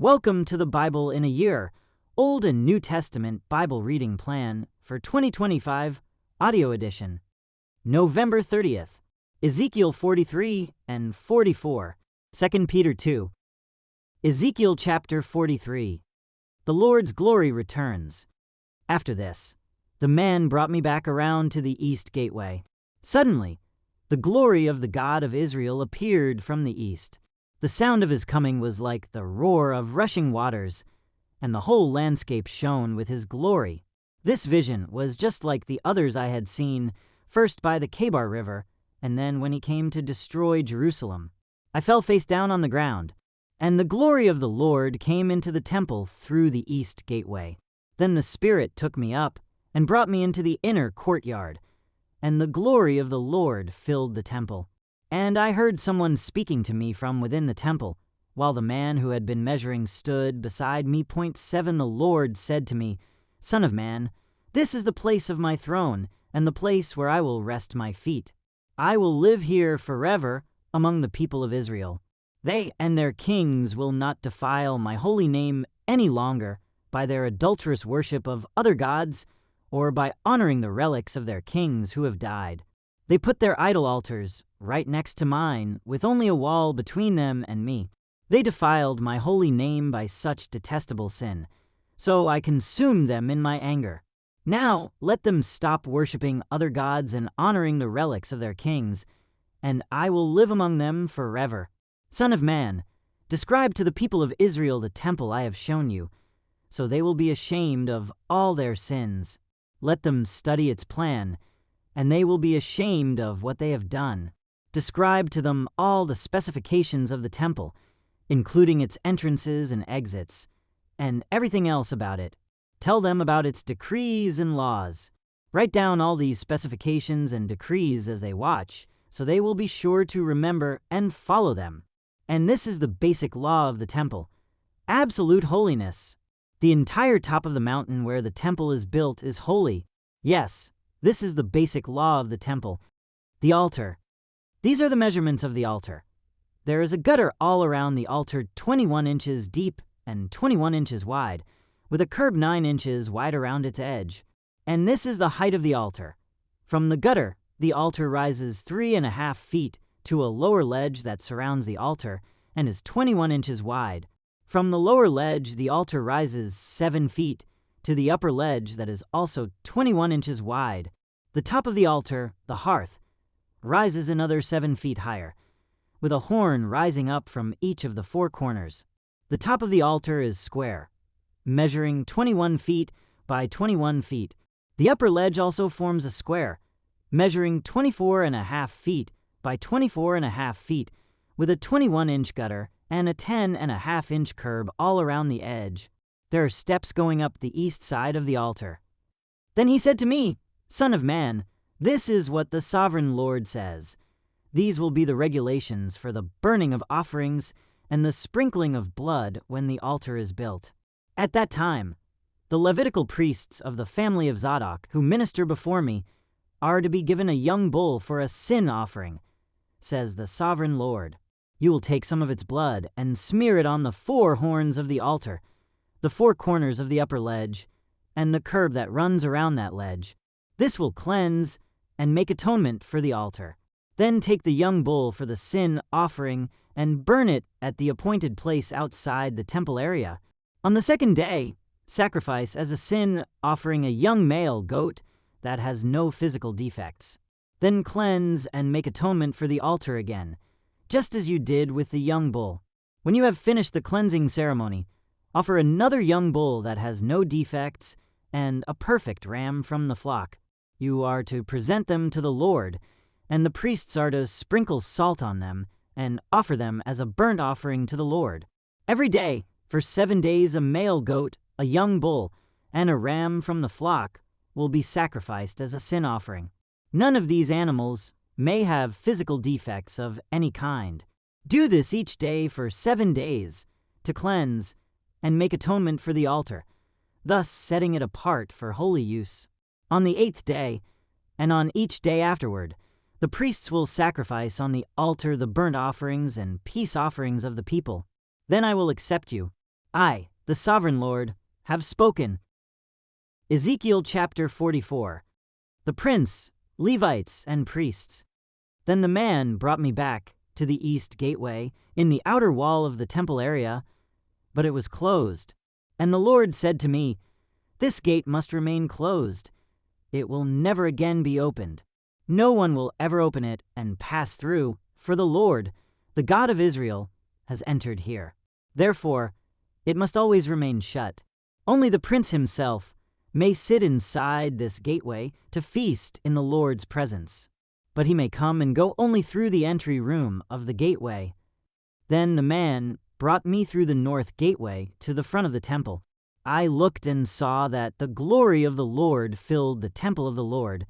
Welcome to the Bible in a Year, Old and New Testament Bible Reading Plan for 2025, Audio Edition. November 30th, Ezekiel 43 and 44, 2 Peter 2. Ezekiel chapter 43. The Lord's glory returns. After this, the man brought me back around to the east gateway. Suddenly, the glory of the God of Israel appeared from the east. The sound of his coming was like the roar of rushing waters, and the whole landscape shone with his glory. This vision was just like the others I had seen, first by the Kebar River, and then when he came to destroy Jerusalem. I fell face down on the ground, and the glory of the Lord came into the temple through the east gateway. Then the Spirit took me up and brought me into the inner courtyard, and the glory of the Lord filled the temple. And I heard someone speaking to me from within the temple, while the man who had been measuring stood beside me. 7 The Lord said to me, "Son of man, this is the place of my throne, and the place where I will rest my feet. I will live here forever among the people of Israel. They and their kings will not defile my holy name any longer by their adulterous worship of other gods or by honoring the relics of their kings who have died. They put their idol altars right next to mine, with only a wall between them and me. They defiled my holy name by such detestable sin, so I consumed them in my anger. Now let them stop worshiping other gods and honoring the relics of their kings, and I will live among them forever. Son of man, describe to the people of Israel the temple I have shown you, so they will be ashamed of all their sins. Let them study its plan, and they will be ashamed of what they have done. Describe to them all the specifications of the temple, including its entrances and exits, and everything else about it. Tell them about its decrees and laws. Write down all these specifications and decrees as they watch, so they will be sure to remember and follow them. And this is the basic law of the temple: absolute holiness. The entire top of the mountain where the temple is built is holy. Yes, this is the basic law of the temple. The altar. These are the measurements of the altar. There is a gutter all around the altar 21 inches deep and 21 inches wide, with a curb 9 inches wide around its edge. And this is the height of the altar. From the gutter, the altar rises 3.5 feet to a lower ledge that surrounds the altar and is 21 inches wide. From the lower ledge, the altar rises 7 feet to the upper ledge that is also 21 inches wide. The top of the altar, the hearth, rises another 7 feet higher, with a horn rising up from each of the 4 corners. The top of the altar is square, measuring 21 feet by 21 feet. The upper ledge also forms a square, measuring 24.5 feet by 24.5 feet, with a 21-inch gutter and a 10.5-inch curb all around the edge. There are steps going up the east side of the altar. Then he said to me, "Son of man, this is what the sovereign Lord says. These will be the regulations for the burning of offerings and the sprinkling of blood when the altar is built. At that time, the Levitical priests of the family of Zadok, who minister before me, are to be given a young bull for a sin offering, says the sovereign Lord. You will take some of its blood and smear it on the 4 horns of the altar, the 4 corners of the upper ledge, and the curb that runs around that ledge. This will cleanse and make atonement for the altar. Then take the young bull for the sin offering and burn it at the appointed place outside the temple area. On the 2nd day, sacrifice as a sin offering a young male goat that has no physical defects. Then cleanse and make atonement for the altar again, just as you did with the young bull. When you have finished the cleansing ceremony, offer another young bull that has no defects and a perfect ram from the flock. You are to present them to the Lord, and the priests are to sprinkle salt on them and offer them as a burnt offering to the Lord. Every day, for 7 days, a male goat, a young bull, and a ram from the flock will be sacrificed as a sin offering. None of these animals may have physical defects of any kind. Do this each day for 7 days to cleanse and make atonement for the altar, thus setting it apart for holy use. On the 8th day, and on each day afterward, the priests will sacrifice on the altar the burnt offerings and peace offerings of the people. Then I will accept you, I, the Sovereign Lord, have spoken. Ezekiel chapter 44. The prince, Levites, and priests. Then the man brought me back to the east gateway in the outer wall of the temple area, but it was closed. And the Lord said to me, "This gate must remain closed. It will never again be opened. No one will ever open it and pass through, for the Lord, the God of Israel, has entered here. Therefore, it must always remain shut. Only the prince himself may sit inside this gateway to feast in the Lord's presence, but he may come and go only through the entry room of the gateway." Then the man brought me through the north gateway to the front of the temple. I looked and saw that the glory of the Lord filled the temple of the Lord,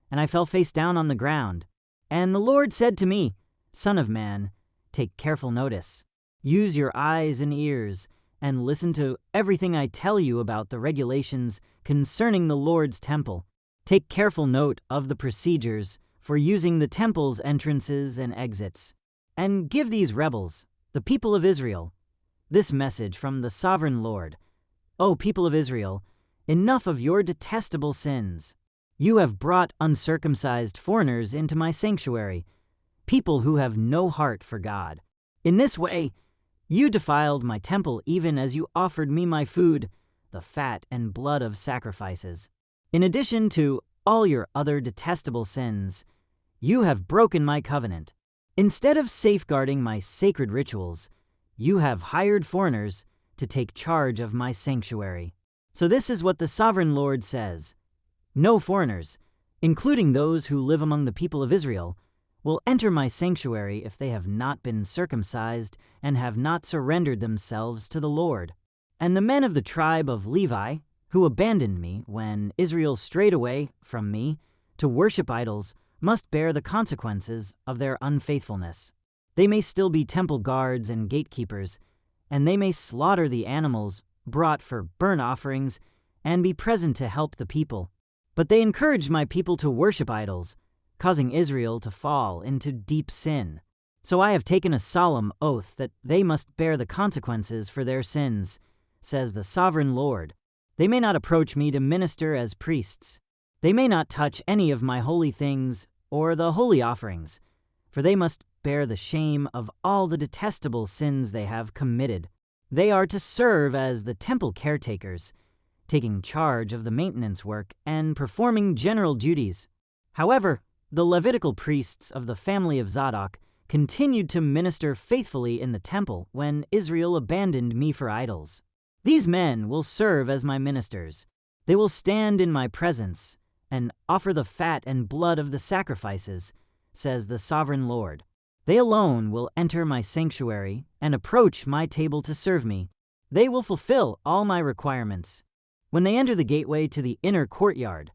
and I fell face down on the ground. And the Lord said to me, "Son of man, take careful notice. Use your eyes and ears and listen to everything I tell you about the regulations concerning the Lord's temple. Take careful note of the procedures for using the temple's entrances and exits, and give these rebels, the people of Israel, this message from the Sovereign Lord. O people of Israel, enough of your detestable sins. You have brought uncircumcised foreigners into my sanctuary, people who have no heart for God. In this way, you defiled my temple even as you offered me my food, the fat and blood of sacrifices. In addition to all your other detestable sins, you have broken my covenant. Instead of safeguarding my sacred rituals, you have hired foreigners to take charge of my sanctuary. So this is what the Sovereign Lord says. No foreigners, including those who live among the people of Israel, will enter my sanctuary if they have not been circumcised and have not surrendered themselves to the Lord. And the men of the tribe of Levi, who abandoned me when Israel strayed away from me to worship idols, must bear the consequences of their unfaithfulness. They may still be temple guards and gatekeepers, and they may slaughter the animals brought for burnt offerings and be present to help the people. But they encouraged my people to worship idols, causing Israel to fall into deep sin. So I have taken a solemn oath that they must bear the consequences for their sins, says the Sovereign Lord. They may not approach me to minister as priests. They may not touch any of my holy things or the holy offerings, for they must bear the shame of all the detestable sins they have committed. They are to serve as the temple caretakers, taking charge of the maintenance work and performing general duties. However, the Levitical priests of the family of Zadok continued to minister faithfully in the temple when Israel abandoned me for idols. These men will serve as my ministers. They will stand in my presence and offer the fat and blood of the sacrifices, says the Sovereign Lord. They alone will enter my sanctuary and approach my table to serve me. They will fulfill all my requirements. When they enter the gateway to the inner courtyard,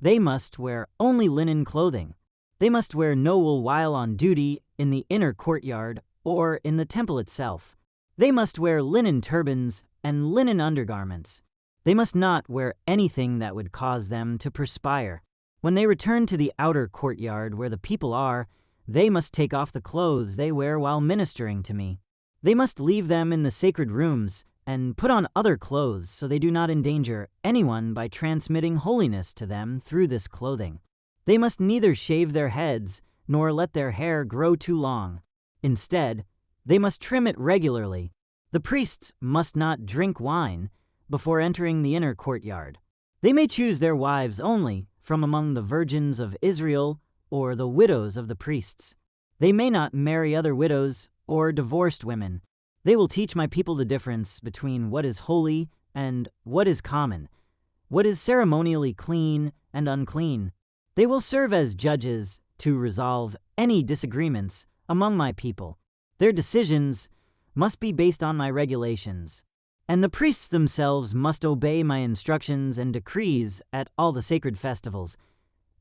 they must wear only linen clothing. They must wear no wool while on duty in the inner courtyard or in the temple itself. They must wear linen turbans and linen undergarments. They must not wear anything that would cause them to perspire. When they return to the outer courtyard where the people are, they must take off the clothes they wear while ministering to me. They must leave them in the sacred rooms and put on other clothes so they do not endanger anyone by transmitting holiness to them through this clothing. They must neither shave their heads nor let their hair grow too long. Instead, they must trim it regularly. The priests must not drink wine before entering the inner courtyard. They may choose their wives only from among the virgins of Israel or the widows of the priests. They may not marry other widows or divorced women. They will teach my people the difference between what is holy and what is common, what is ceremonially clean and unclean. They will serve as judges to resolve any disagreements among my people. Their decisions must be based on my regulations, and the priests themselves must obey my instructions and decrees at all the sacred festivals,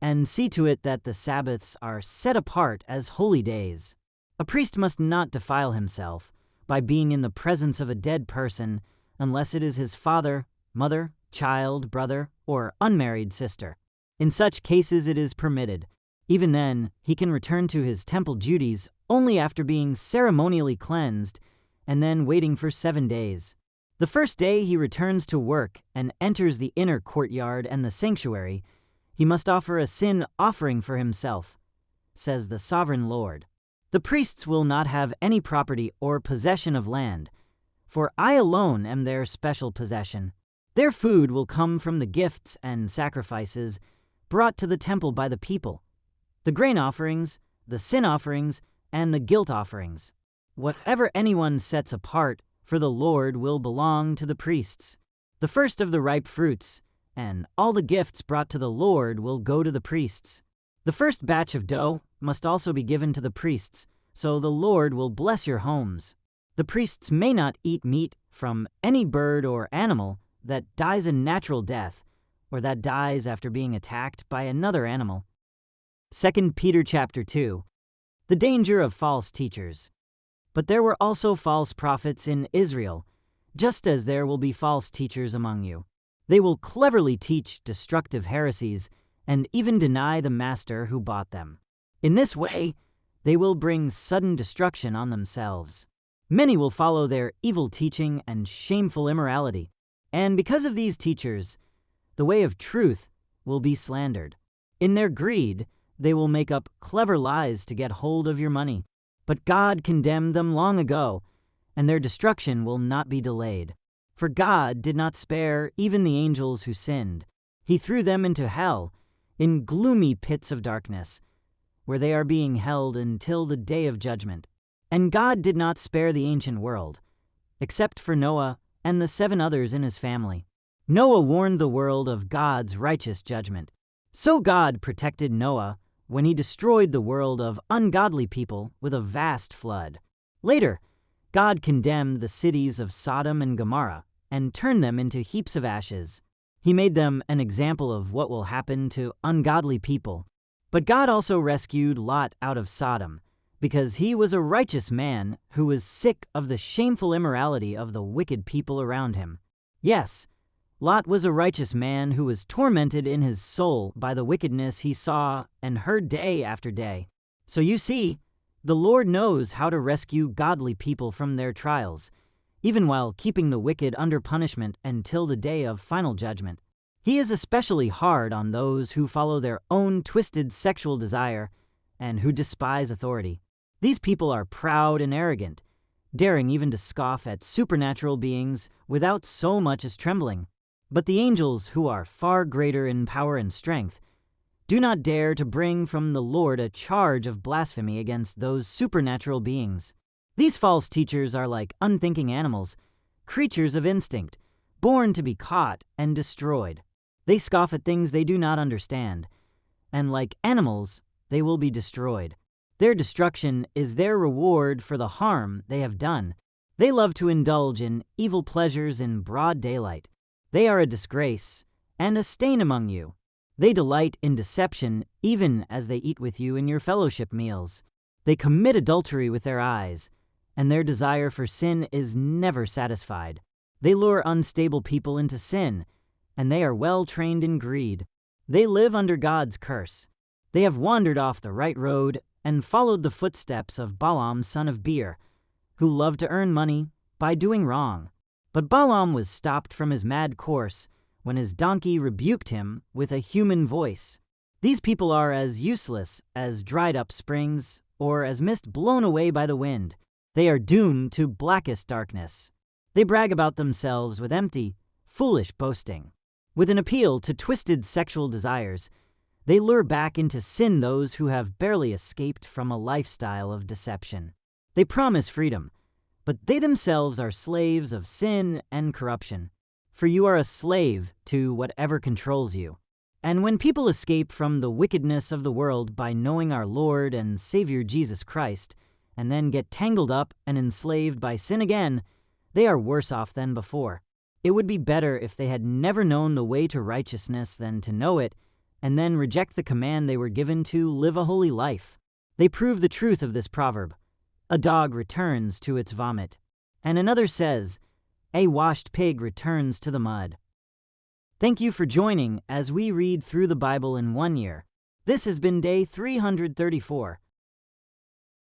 and see to it that the Sabbaths are set apart as holy days. A priest must not defile himself by being in the presence of a dead person unless it is his father, mother, child, brother, or unmarried sister. In such cases it is permitted. Even then, he can return to his temple duties only after being ceremonially cleansed and then waiting for 7 days. The first day he returns to work and enters the inner courtyard and the sanctuary, he must offer a sin offering for himself, says the sovereign Lord. The priests will not have any property or possession of land, for I alone am their special possession. Their food will come from the gifts and sacrifices brought to the temple by the people, the grain offerings, the sin offerings, and the guilt offerings. Whatever anyone sets apart for the Lord will belong to the priests. The first of the ripe fruits and all the gifts brought to the Lord will go to the priests. The first batch of dough must also be given to the priests, so the Lord will bless your homes. The priests may not eat meat from any bird or animal that dies a natural death, or that dies after being attacked by another animal. 2 Peter chapter 2. The danger of false teachers. But there were also false prophets in Israel, just as there will be false teachers among you. They will cleverly teach destructive heresies and even deny the master who bought them. In this way, they will bring sudden destruction on themselves. Many will follow their evil teaching and shameful immorality, and because of these teachers, the way of truth will be slandered. In their greed, they will make up clever lies to get hold of your money. But God condemned them long ago, and their destruction will not be delayed. For God did not spare even the angels who sinned. He threw them into hell, in gloomy pits of darkness, where they are being held until the day of judgment. And God did not spare the ancient world, except for Noah and the 7 others in his family. Noah warned the world of God's righteous judgment. So God protected Noah when he destroyed the world of ungodly people with a vast flood. Later, God condemned the cities of Sodom and Gomorrah and turned them into heaps of ashes. He made them an example of what will happen to ungodly people. But God also rescued Lot out of Sodom, because he was a righteous man who was sick of the shameful immorality of the wicked people around him. Yes, Lot was a righteous man who was tormented in his soul by the wickedness he saw and heard day after day. So you see, the Lord knows how to rescue godly people from their trials, even while keeping the wicked under punishment until the day of final judgment. He is especially hard on those who follow their own twisted sexual desire and who despise authority. These people are proud and arrogant, daring even to scoff at supernatural beings without so much as trembling. But the angels, who are far greater in power and strength, do not dare to bring from the Lord a charge of blasphemy against those supernatural beings. These false teachers are like unthinking animals, creatures of instinct, born to be caught and destroyed. They scoff at things they do not understand, and like animals, they will be destroyed. Their destruction is their reward for the harm they have done. They love to indulge in evil pleasures in broad daylight. They are a disgrace and a stain among you. They delight in deception even as they eat with you in your fellowship meals. They commit adultery with their eyes, and their desire for sin is never satisfied. They lure unstable people into sin, and they are well trained in greed. They live under God's curse. They have wandered off the right road and followed the footsteps of Balaam son of Beor, who loved to earn money by doing wrong. But Balaam was stopped from his mad course when his donkey rebuked him with a human voice. These people are as useless as dried-up springs or as mist blown away by the wind. They are doomed to blackest darkness. They brag about themselves with empty, foolish boasting. With an appeal to twisted sexual desires, they lure back into sin those who have barely escaped from a lifestyle of deception. They promise freedom, but they themselves are slaves of sin and corruption. For you are a slave to whatever controls you. And when people escape from the wickedness of the world by knowing our Lord and Savior Jesus Christ, and then get tangled up and enslaved by sin again, they are worse off than before. It would be better if they had never known the way to righteousness than to know it, and then reject the command they were given to live a holy life. They prove the truth of this proverb: a dog returns to its vomit. And another says, a washed pig returns to the mud. Thank you for joining as we read through the Bible in 1 year. This has been day 334.